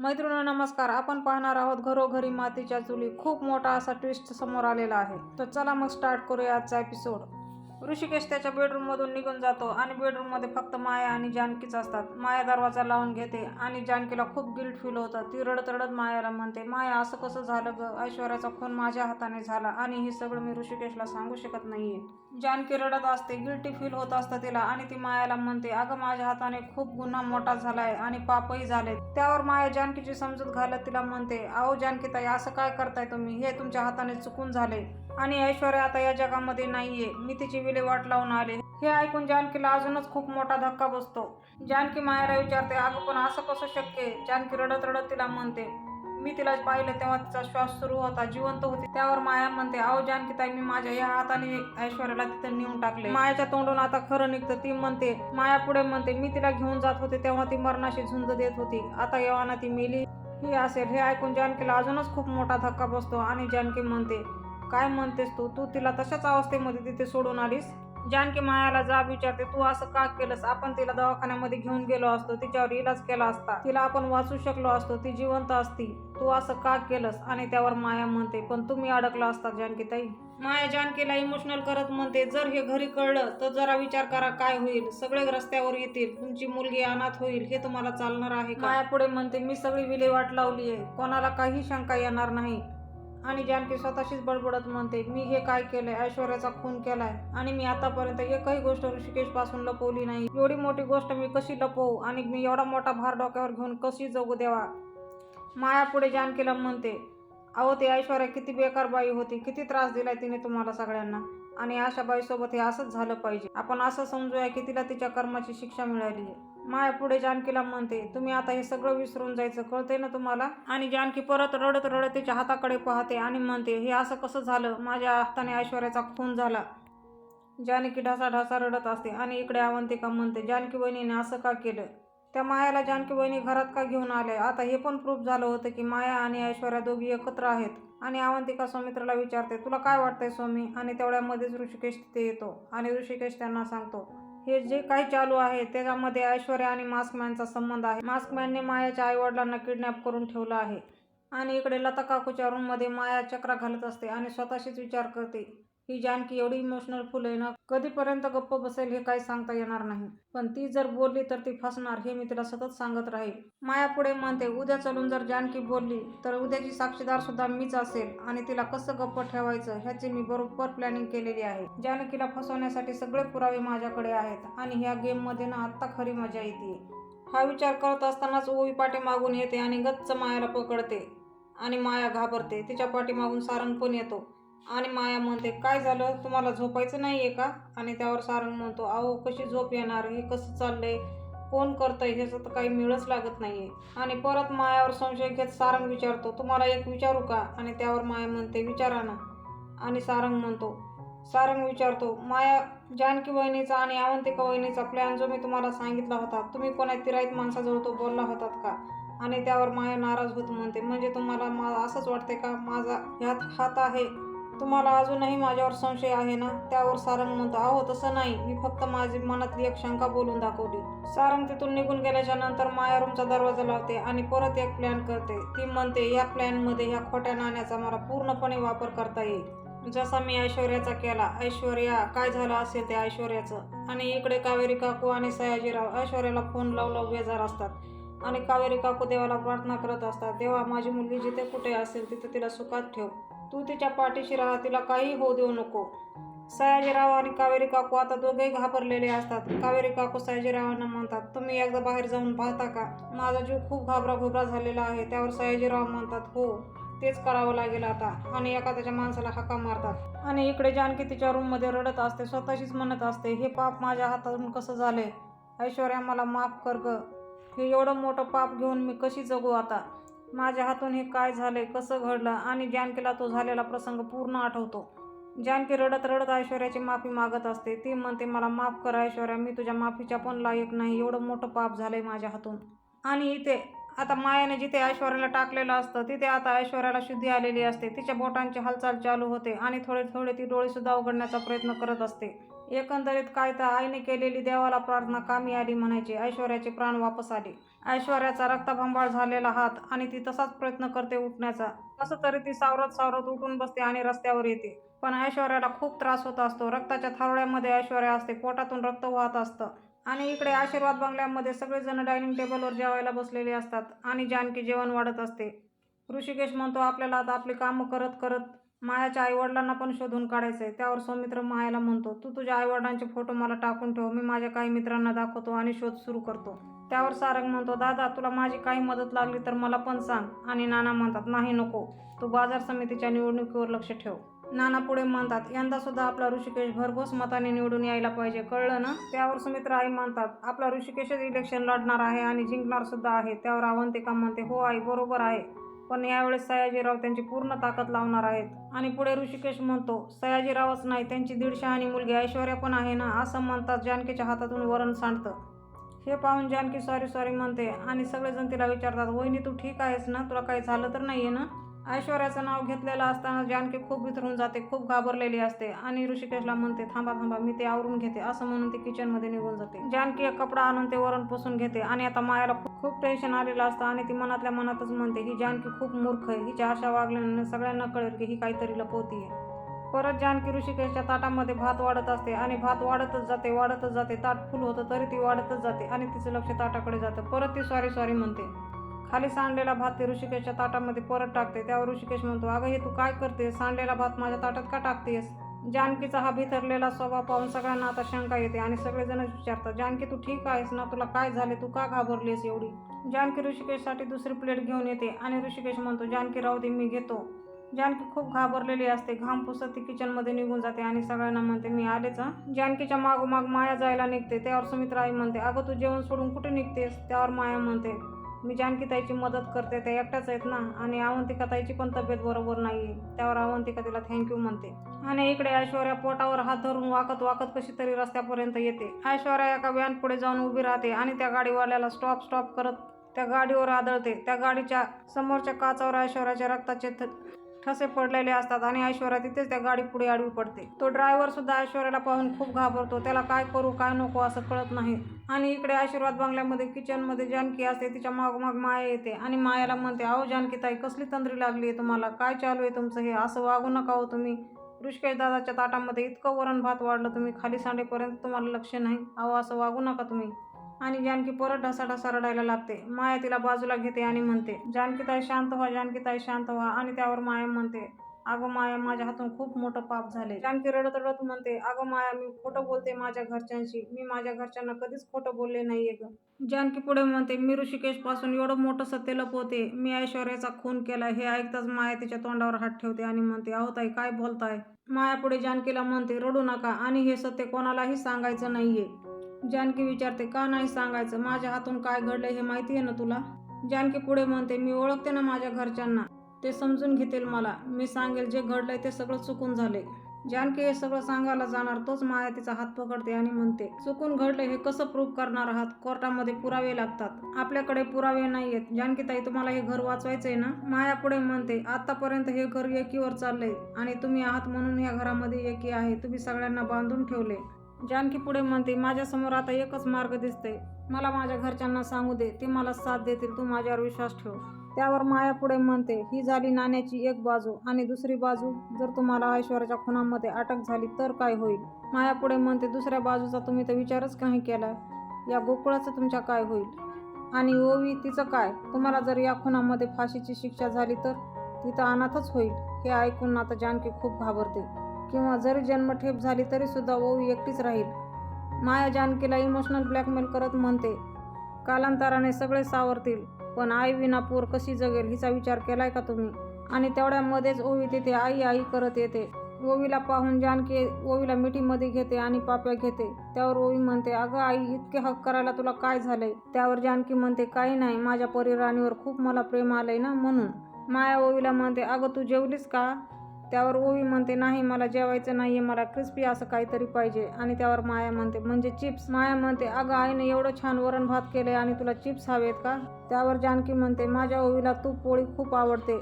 मैत्रिणींनो नमस्कार. आपण पाहणार आहोत घरोघरी मातीच्या चुली. खूप मोठा असा ट्विस्ट समोर आलेला आहे. तर चला मग स्टार्ट करूया आजचा एपिसोड. ऋषिकेश त्याच्या बेडरूम मधून निघून जातो आणि बेडरूम मध्ये फक्त माया आणि जानकीच असतात. माया दरवाजा लावून घेते आणि जानकीला खूप गिल्ट फील होतं. ती रडत रडत मायाला म्हणते, माया असं कसं झालं ग? ऐश्वर्याचा खून माझ्या हाताने झाला आणि हे सगळं मी ऋषिकेशला सांगू शकत नाहीये. जानकी रडत असते, गिल्टी फील होत असतं तिला आणि ती मायाला म्हणते, अगं माझ्या हाताने खूप गुन्हा मोठा झालाय आणि पापही झाले. त्यावर माया जानकीची समजूत घालत तिला म्हणते, अहो जानकीताई, असं काय करताय तुम्ही? हे तुमच्या हाताने चुकून झाले आणि ऐश्वर्या आता या जगामध्ये नाहीये. मी तिची विल्हेवाट लावून आले. हे ऐकून जानकीला अजूनच खूप मोठा धक्का बसतो. जानकी मायाला विचारते, अगं पण असं कसं शक्य? जानकी रडत रडत तिला म्हणते, मी तिला पाहिलं तेव्हा तिचा श्वास सुरू होता, जिवंत होती. त्यावर माया म्हणते, अहो जानकीताई, मी माझ्या या हाताने ऐश्वर्याला तिथे नेऊन टाकले. मायाच्या तोंडून आता खरं निघतं. ती म्हणते, माया पुढे म्हणते, मी तिला घेऊन जात होते तेव्हा ती मरणाशी झुंज देत होती. आता येवाना ती मेली ही असेल. हे ऐकून जानकीला अजूनच खूप मोठा धक्का बसतो आणि जानकी म्हणते, काय म्हणतेस तू? तू तिला तशाच अवस्थेमध्ये तिथे सोडून आलीस? जानकी मायाला जाब विचारते, तू असं का केलंस? आपण तिला दवाखान्यामध्ये घेऊन गेलो असतो, तिच्यावर इलाज केला असता, तिला आपण वाचू शकलो असतो, ती जिवंत असती. तू असं का केलंस? आणि त्यावर माया म्हणते, पण तुम्ही अडकला असता जानकीताई. माया जानकीला इमोशनल करत म्हणते, जर हे घरी कळलं तर जरा विचार करा काय होईल. सगळे रस्त्यावर येतील, तुमची मुलगी अनाथ होईल. हे तुम्हाला चालणार आहे का? माया पुढे म्हणते, मी सगळी विल्हेवाट लावली आहे, कोणाला काही शंका येणार नाही. आणि जानकी स्वतःशीच बडबडत म्हणते, मी हे काय केलंय? ऐश्वर्याचा खून केलाय आणि मी आतापर्यंत एकही गोष्ट ऋषिकेश पासून लपवली नाही. एवढी मोठी गोष्ट मी कशी लपवू आणि मी एवढा मोठा भार डोक्यावर घेऊन कशी जगू देवा? माया पुढे जानकीला म्हणते, अहो ती ऐश्वर्या किती बेकार बाई होती, किती त्रास दिलाय तिने तुम्हाला सगळ्यांना आणि अशा बाईसोबत हे असंच झालं पाहिजे. आपण असं समजूया की तिला तिच्या कर्माची शिक्षा मिळाली आहे. माया पुढे जानकीला म्हणते, तुम्ही आता हे सगळं विसरून जायचं, कळतंय ना तुम्हाला? आणि जानकी परत रडत रडत तिच्या हाताकडे पाहते आणि म्हणते, हे असं कसं झालं? माझ्या हाताने ऐश्वर्याचा खून झाला. जानकी ढासाढासा रडत असते आणि इकडे अवंतिका म्हणते, जानकी बहिणीने असं का केलं? त्या मायाला जानकी बहिणी घरात का घेऊन आल्या? आता हे पण प्रूफ झालं होतं की माया आणि ऐश्वर्या दोघी एकत्र आहेत. आणि अवंतिका सौमित्राला विचारते, तुला काय वाटतंय स्वामी? आणि तेवढ्यामध्येच ऋषिकेश तिथे येतो आणि ऋषिकेश त्यांना सांगतो, हे जे काही चालू आहे त्याच्यामध्ये ऐश्वर्या आणि मास्कमॅनचा संबंध आहे. मास्कमॅनने मायाच्या आईवडिलांना किडनॅप करून ठेवलं आहे. आणि इकडे लता काकूच्या रूममध्ये माया चक्रा घालत असते आणि स्वतःशीच विचार करते, ही जानकी एवढी इमोशनल फुल आहे ना, कधीपर्यंत गप्प बसेल हे काही सांगता येणार नाही. पण ती जर बोलली तर ती फसणार, हे मी तिला सतत सांगत राहील. माया पुढे म्हणते, उद्या चलून जर जानकी बोलली तर उद्याची साक्षीदार सुद्धा मीच असेल आणि तिला कसं गप्प ठेवायचं ह्याची मी बरोबर प्लॅनिंग केलेली आहे. जानकीला फसवण्यासाठी सगळे पुरावे माझ्याकडे आहेत आणि ह्या गेममध्ये ना आत्ता खरी मजा येते. हा विचार करत असतानाच ओवी पाठीमागून येते आणि गच्च मायाला पकडते आणि माया घाबरते. तिच्या पाठीमागून सारंग पण येतो आणि माया म्हणते, काय झालं? तुम्हाला झोपायचं नाहीये का? आणि त्यावर सारंग म्हणतो, अहो कशी झोप येणार? हे कसं चाललंय? कोण करतंय? ह्याचं तर काही मिळच लागत नाहीये. आणि परत मायावर संशय घेत सारंग विचारतो, तुम्हाला एक विचारू का? आणि त्यावर माया म्हणते, विचारा ना. आणि सारंग विचारतो, माया, जानकी वहिनीचा आणि अवंतिका वहिनीचा प्लॅन जो मी तुम्हाला सांगितला होता, तुम्ही कोणा तिराईत माणसाजवळ तो बोलला होतात का? आणि त्यावर माया नाराज होत म्हणते, म्हणजे तुम्हाला असंच वाटते का माझा ह्यात हात आहे? तुम्हाला अजूनही माझ्यावर संशय आहे ना? त्यावर सारंग म्हणतो, अहो तसं नाही, मी फक्त माझी मनातली एक शंका बोलून दाखवली. सारंग तिथून निघून गेल्याच्या नंतर माया रूमचा दरवाजा लावते आणि परत एक प्लॅन करते. ती म्हणते, या प्लॅनमध्ये ह्या खोट्या नाण्याचा मला पूर्णपणे वापर करता येईल, जसा मी ऐश्वर्याचा केला. ऐश्वर्या, काय झालं असेल त्या ऐश्वर्याचं? आणि इकडे कावेरी काकू आणि सयाजीराव ऐश्वर्याला फोन लावून बेजार असतात आणि कावेरी काकू देवाला प्रार्थना करत असतात, देवा माझी मुलगी जिथे कुठे असेल तिथे तिला सुखात ठेव, तू तिच्या पाठीशी राहा, तिला काही होऊ देऊ नको. सयाजीराव आणि कावेरी काकू आता दोघेही घाबरलेले असतात. कावेरी काकू सयाजीरावांना म्हणतात, तुम्ही एकदा बाहेर जाऊन पाहता का? माझा जीव खूप घाबरा झालेला आहे. त्यावर सयाजीराव म्हणतात, हो तेच करावं लागेल आता. आणि एखाद्याच्या माणसाला हाका मारतात. आणि इकडे जानकी तिच्या रूममध्ये रडत असते, स्वतःशीच म्हणत असते, हे पाप माझ्या हातातून कसं झालंय? ऐश्वर्या मला माफ कर ग. हे एवढं मोठं पाप घेऊन मी कशी जगू आता? माझ्या हातून हे काय झालंय? कसं घडलं? आणि जानकीला तो झालेला प्रसंग पूर्ण आठवतो. जानकी रडत रडत ऐश्वर्याची माफी मागत असते. ती म्हणते, मला माफ कर ऐश्वर्या, मी तुझ्या माफीच्या पण लायक नाही, एवढं मोठं पाप झालंय माझ्या हातून. आणि इथे आता मायाने जिथे ऐश्वर्याला टाकलेलं असतं तिथे आता ऐश्वर्याला शुद्धी आलेली असते. तिच्या बोटांची हालचाल चालू होते आणि थोडे थोडे ती डोळे सुद्धा उघडण्याचा प्रयत्न करत असते. एकंदरीत काय तर आईने केलेली देवाला प्रार्थना कामी आली म्हणायचे. ऐश्वर्याचे प्राण वापस आले. ऐश्वर्याचा रक्तबंबाळ झालेला हात आणि ती तसाच प्रयत्न करते उठण्याचा. कसं तरी ती सावरत सावरत उठून बसते आणि रस्त्यावर येते. पण ऐश्वर्याला खूप त्रास होत असतो. रक्ताच्या थारोळ्यामध्ये ऐश्वर्या असते. पोटातून रक्त वाहत असतं. आणि इकडे आशीर्वाद बंगल्यामध्ये सगळेजण डायनिंग टेबलवर जेवायला बसलेले असतात आणि जानकी जेवण वाढत असते. ऋषिकेश म्हणतो आपल्याला आता आपली कामं करत करत मायाच्या आईवडिलांना पण शोधून काढायचंय. त्यावर सौमित्र मायाला म्हणतो, तू तुझ्या आईवडिलांचे फोटो मला टाकून ठेव. मी माझ्या काही मित्रांना दाखवतो आणि शोध सुरू करतो. त्यावर सारंग म्हणतो, दादा तुला माझी काही मदत लागली तर मला पण सांग. आणि नाना म्हणतात, नाही नको, तू बाजार समितीच्या निवडणुकीवर लक्ष ठेव. नाना पुढे म्हणतात, यंदा सुद्धा आपला ऋषिकेश भरघोस मताने निवडून यायला पाहिजे, कळलं ना. त्यावर सुमित्रा आई म्हणतात, आपला ऋषिकेशच इलेक्शन लढणार आहे आणि जिंकणार सुद्धा आहे. त्यावर अवंतिका म्हणते, हो आई बरोबर आहे, पण यावेळेस सयाजीराव त्यांची पूर्ण ताकद लावणार आहेत. आणि पुढे ऋषिकेश म्हणतो, सयाजीरावच नाही, त्यांची 1.5 शहाणी मुलगी ऐश्वर्या पण आहे ना. असं म्हणतात जानकीच्या हातातून वरण सांडतं. हे पाहून जानकी सॉरी सॉरी म्हणते आणि सगळेजण तिला विचारतात, वहिनी तू ठीक आहेस ना, तुला काही झालं तर नाहीये ना. ऐश्वर्याचं नाव घेतलेलं असताना जानकी खूप बिथरून जाते, खूप घाबरलेली असते आणि ऋषिकेशला म्हणते, थांबा थांबा मी ते आवरून घेते. असं म्हणून ती किचनमध्ये निघून जाते. जानकी एक कपडा आणून ते वरण पुसून घेते आणि आता मायाला खूप टेन्शन आलेलं असतं आणि ती मनातल्या मनातच म्हणते, ही जानकी खूप मूर्ख आहे. हिच्या अशा वागल्याने सगळ्यांना कळेल की ही काहीतरी लपवतीये. परत जानकी ऋषिकेशच्या ताटामध्ये भात वाढत असते आणि भात वाढतच जाते. ताट फुल होतं तरी ती वाढतच जाते आणि तिचं लक्ष ताटाकडे जातं. परत ती सॉरी सॉरी म्हणते. खाली सांडलेला भात ती ऋषिकेशच्या ताटामध्ये परत टाकते. त्यावर ऋषिकेश म्हणतो, अगं हे तू काय करतेस, सांडलेला भात माझ्या ताटात का टाकतेस. जानकीचा हा भितरलेला स्वभाव पाहून सगळ्यांना आता शंका येते आणि सगळेजणच विचारतात, जानकी तू ठीक आहेस ना, तुला काय झाले, तू का घाबरलीस एवढी. जानकी ऋषिकेशसाठी दुसरी प्लेट घेऊन येते आणि ऋषिकेश म्हणतो, जानकी राहू दे मी घेतो. जानकी खूप घाबरलेली असते. घाम पुसत ती किचनमध्ये निघून जाते आणि सगळ्यांना म्हणते, मी आलेच. जानकीच्या मागोमाग माया जायला निघते. त्यावर सुमित्रा आई म्हणते, अगं तू जेवण सोडून कुठे निघतेस. त्यावर माया म्हणते, मी जानकीताईची मदत करते, त्या एकट्याच आहेत ना आणि अवंतिकाताईची पण तब्येत बरोबर नाहीये. त्यावर अवंतिका तिला थँक्यू म्हणते. आणि इकडे ऐश्वर्या पोटावर हात धरून वाकत वाकत कशी तरी रस्त्यापर्यंत येते. ऐश्वर्या एका व्हॅन पुढे जाऊन उभी राहते आणि त्या गाडीवाल्याला स्टॉप स्टॉप करत त्या गाडीवर आदळते. त्या गाडीच्या समोरच्या काचावर ऐश्वर्याच्या रक्ताचे ठसे पडलेले असतात आणि ऐश्वर्या तिथेच त्या गाडी पुढे आडवी पडते. तो ड्रायव्हर सुद्धा ऐश्वर्याला पाहून खूप घाबरतो. त्याला काय करू काय नको असं कळत नाही. आणि इकडे आशीर्वाद बंगल्यामध्ये किचनमध्ये जानकी असते. तिच्या मागोमाग माया येते आणि मायाला म्हणते, अहो जानकीताई कसली तंद्री लागली आहे तुम्हाला, काय चालू आहे तुमचं हे, असं वागू नका हो तुम्ही. ऋषिकेश दादाच्या ताटामध्ये इतकं वरण भात वाढलं, तुम्ही खाली सांडेपर्यंत तुम्हाला लक्ष नाही. अहो असं वागू नका तुम्ही. आणि जानकी परत ढसाढसा रडायला लागते. माया तिला बाजूला घेते आणि म्हणते, जानकीताई शांत व्हा, जानकीताई शांत व्हा. आणि त्यावर माया म्हणते, अगं माया माझ्या हातून खूप मोठं पाप झाले. जानकी रडत रडत म्हणते, अगं माया मी खोटं बोलते माझ्या घरच्यांशी, मी माझ्या घरच्यांना कधीच खोटं बोलले नाहीये ग. जानकी पुढे म्हणते, मी ऋषिकेश पासून एवढं मोठं सत्य लपवते, मी ऐश्वर्याचा खून केला. हे ऐकताच माया तिच्या तोंडावर हात ठेवते आणि म्हणते, अहो ताई काय बोलताय. माया पुढे जानकीला म्हणते, रडू नका आणि हे सत्य कोणालाही सांगायचं नाहीये. जानकी विचारते, का नाही सांगायचं, माझ्या हातून काय घडलंय हे माहिती आहे ना तुला. जानकी पुढे म्हणते, मी ओळखते ना माझ्या घरच्यांना, ते समजून घेतील मला. मी सांगेल जे घडलंय ते सगळं चुकून झाले. जानकी हे सगळं सांगायला जाणार तोच माया तिचा हात पकडते आणि म्हणते, चुकून घडलंय हे कसं प्रूव्ह करणार आहात, कोर्टामध्ये पुरावे लागतात. आपल्याकडे पुरावे नाहीयेत. जानकीताई तुम्हाला हे घर वाचवायचंय ना. माया पुढे म्हणते, आतापर्यंत हे घर एकीवर चाललंय आणि तुम्ही आहात म्हणून या घरामध्ये एकी आहे. तुम्ही सगळ्यांना बांधून ठेवले. जानकी पुढे म्हणते, माझ्यासमोर आता एकच मार्ग दिसतंय, मला माझ्या घरच्यांना सांगू दे, ते मला साथ देतील, तू माझ्यावर विश्वास ठेव. त्यावर माया पुढे म्हणते, ही झाली नाण्याची एक बाजू आणि दुसरी बाजू, जर तुम्हाला ऐश्वर्याच्या खुनामध्ये अटक झाली तर काय होईल. माया पुढे म्हणते, दुसऱ्या बाजूचा तुम्ही तर विचारच नाही केला, या गोकुळाचं तुमच्या काय होईल. आणि ओवी तिचं काय, तुम्हाला जर या खुनामध्ये फाशीची शिक्षा झाली तर ती तर अनाथच होईल. हे ऐकून आता जानकी खूप घाबरते. किंवा जरी जन्मठेप झाली तरी सुद्धा ओवी एकटीच राहील. माया जानकीला इमोशनल ब्लॅकमेल करत म्हणते, कालांतराने सगळे सावरतील, पण आई विना पोर कशी जगेल हिचा विचार केलाय का तुम्ही. आणि तेवढ्यामध्येच ओवी तिथे आई आई करत येते. ओवीला पाहून जानकी ओवीला मिठीमध्ये घेते आणि पाप्या घेते. त्यावर ओवी म्हणते, अगं आई इतके हक करायला तुला काय झालंय. त्यावर जानकी म्हणते, काही नाही, माझ्या परिराणीवर खूप मला प्रेम आलंय ना म्हणून. माया ओवीला म्हणते, अगं तू जेवलीस का. त्यावर ओवी म्हणते, नाही मला जेवायचं नाहीये, मला क्रिस्पी असं काहीतरी पाहिजे. आणि त्यावर माया म्हणते, म्हणजे चिप्स. माया म्हणते, अगं आईने एवढं छान वरण भात केलंय आणि तुला चिप्स हवेत का. त्यावर जानकी म्हणते, माझ्या ओवीला तूप पोळी खूप आवडते.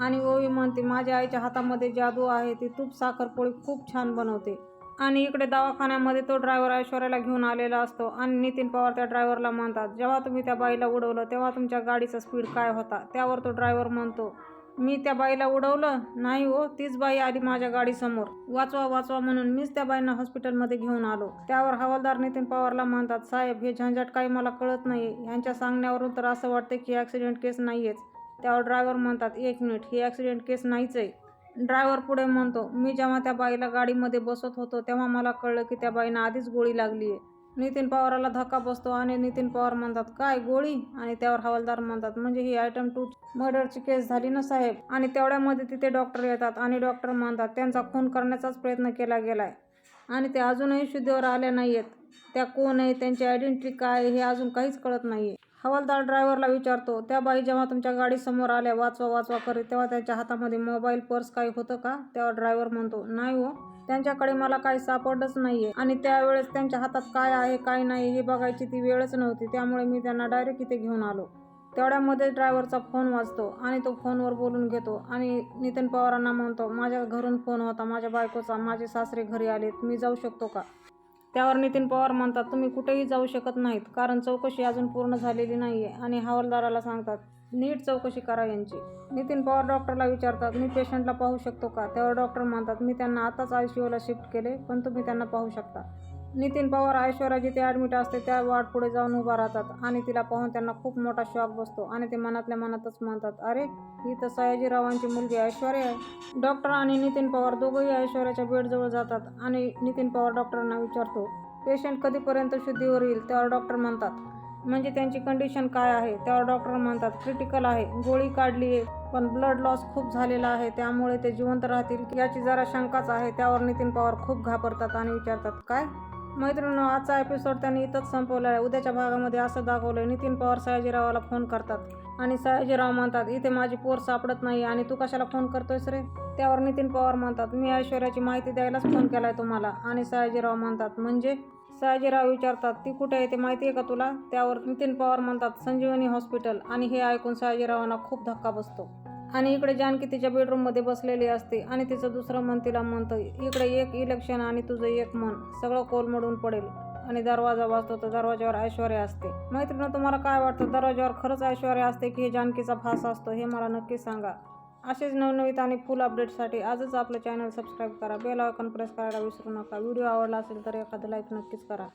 आणि ओवी म्हणते, माझ्या आईच्या हातामध्ये जादू आहे, ती तूप साखर पोळी खूप छान बनवते. आणि इकडे दवाखान्यामध्ये तो ड्रायव्हर ऐश्वर्याला घेऊन आलेला असतो आणि नितीन पवार त्या ड्रायव्हरला म्हणतात, जेव्हा तुम्ही त्या बाईला उडवलं तेव्हा तुमच्या गाडीचा स्पीड काय होता? त्यावर तो ड्रायव्हर म्हणतो, मी त्या बाईला उडवलं नाही हो, तीच बाई आली माझ्या गाडीसमोर, वाचवा वाचवा म्हणून मीच त्या बाईंना हॉस्पिटलमध्ये घेऊन आलो. त्यावर हवालदार नितीन पवारला म्हणतात, साहेब हे झंझट काही मला कळत नाही, ह्यांच्या सांगण्यावरून तर असं वाटतं की ॲक्सिडेंट केस नाहीयेच. त्यावर ड्रायव्हर म्हणतात, एक मिनिट, ही ॲक्सिडेंट केस नाहीच आहे. ड्रायव्हर पुढे म्हणतो, मी जेव्हा त्या बाईला गाडीमध्ये बसत होतो तेव्हा मला कळलं की त्या बाईंना आधीच गोळी लागली आहे. नितीन पवाराला धक्का बसतो आणि नितीन पवार म्हणतात, काय गोळी? आणि त्यावर हवालदार म्हणतात, म्हणजे ही आयटम 2 मर्डरची केस झाली ना साहेब. आणि तेवढ्यामध्ये तिथे डॉक्टर येतात आणि डॉक्टर म्हणतात, त्यांचा खून करण्याचाच प्रयत्न केला गेलाय आणि ते अजूनही शुद्धीवर आल्या नाहीयेत. त्या कोण आहे, त्यांची आयडेंटिटी काय हे अजून काहीच कळत नाहीये. हवालदार ड्रायव्हरला विचारतो, त्या बाई जेव्हा तुमच्या गाडीसमोर आल्या वाचवा वाचवा करीत तेव्हा त्यांच्या हातामध्ये मोबाईल, पर्स काही होतं का? त्यावर ड्रायव्हर म्हणतो, नाही हो, त्यांच्याकडे मला काही सापडलंच नाहीये आणि त्यावेळेस त्यांच्या हातात काय आहे काय नाही हे बघायची ती वेळच नव्हती, त्यामुळे मी त्यांना डायरेक्ट इथे घेऊन आलो. तेवढ्यामध्ये ड्रायव्हरचा फोन वाजतो आणि तो फोनवर बोलून घेतो आणि नितीन पवारांना म्हणतो, माझ्या घरून फोन होता, माझ्या बायकोचा, माझे सासरे घरी आलेत, मी जाऊ शकतो का? त्यावर नितीन पवार म्हणतात, तुम्ही कुठेही जाऊ शकत नाहीत, कारण चौकशी अजून पूर्ण झालेली नाहीये आणि हवालदाराला सांगतात, नीट चौकशी करा यांची. नितीन पवार डॉक्टरला विचारतात, मी पेशंटला पाहू शकतो का? त्यावर डॉक्टर म्हणतात, मी त्यांना आताच ICUला शिफ्ट केले, पण तुम्ही त्यांना पाहू शकता. नितीन पवार ऐश्वर्या जिथे ॲडमिट असते त्या वॉर्ड पुढे जाऊन उभा राहतात आणि तिला पाहून त्यांना खूप मोठा शॉक बसतो आणि ते मनातल्या मनातच म्हणतात, अरे ही तर सयाजीरावांची मुलगी ऐश्वर्या आहे. डॉक्टर आणि नितीन पवार दोघंही ऐश्वर्याच्या बेडजवळ जातात आणि नितीन पवार डॉक्टरांना विचारतो, पेशंट कधीपर्यंत शुद्धीवर येईल? त्यावर डॉक्टर म्हणतात, म्हणजे त्यांची कंडिशन काय आहे? त्यावर डॉक्टर म्हणतात, क्रिटिकल आहे, गोळी काढली आहे पण ब्लड लॉस खूप झालेला आहे, त्यामुळे ते जिवंत राहतील याची जरा शंकाच आहे. त्यावर नितीन पवार खूप घाबरतात आणि विचारतात, काय? मैत्रिणींनो, आजचा एपिसोड त्यांनी इथंच संपवला आहे. उद्याच्या भागामध्ये असं दाखवलंय, नितीन पवार सयाजीरावाला फोन करतात आणि सयाजीराव म्हणतात, इथे माझी पोर सापडत नाही आणि तू कशाला फोन करतोयस रे? त्यावर नितीन पवार म्हणतात, मी ऐश्वर्याची माहिती द्यायलाच फोन केलाय तुम्हाला. आणि सयाजीराव म्हणतात, म्हणजे? सयाजीराव विचारतात, ती कुठे आहे ते माहिती आहे का तुला? त्यावर नितीन पवार म्हणतात, संजीवनी हॉस्पिटल. आणि हे ऐकून सयाजीरावांना खूप धक्का बसतो. आणि इकडे जानकी तिच्या बेडरूममध्ये बसलेली असते आणि तिचं दुसरं मन तिला म्हणतं, इकडे एक इलेक्शन आणि तुझं एक मन, सगळं कोलमडून पडेल. आणि दरवाजा वाजतो तर दरवाजावर ऐश्वर्या असते. मैत्रिणी, तुम्हाला काय वाटतं, दरवाजावर खरंच ऐश्वर्या असते की हे जानकीचा फास असतो? हे मला नक्की सांगा. असेच नवनवीन आणि फुल अपडेटसाठी आजच आपलं चॅनल सबस्क्राईब करा, बेल आयकॉन प्रेस करायला विसरू नका. व्हिडिओ आवडला असेल तर एखादं लाईक नक्कीच करा.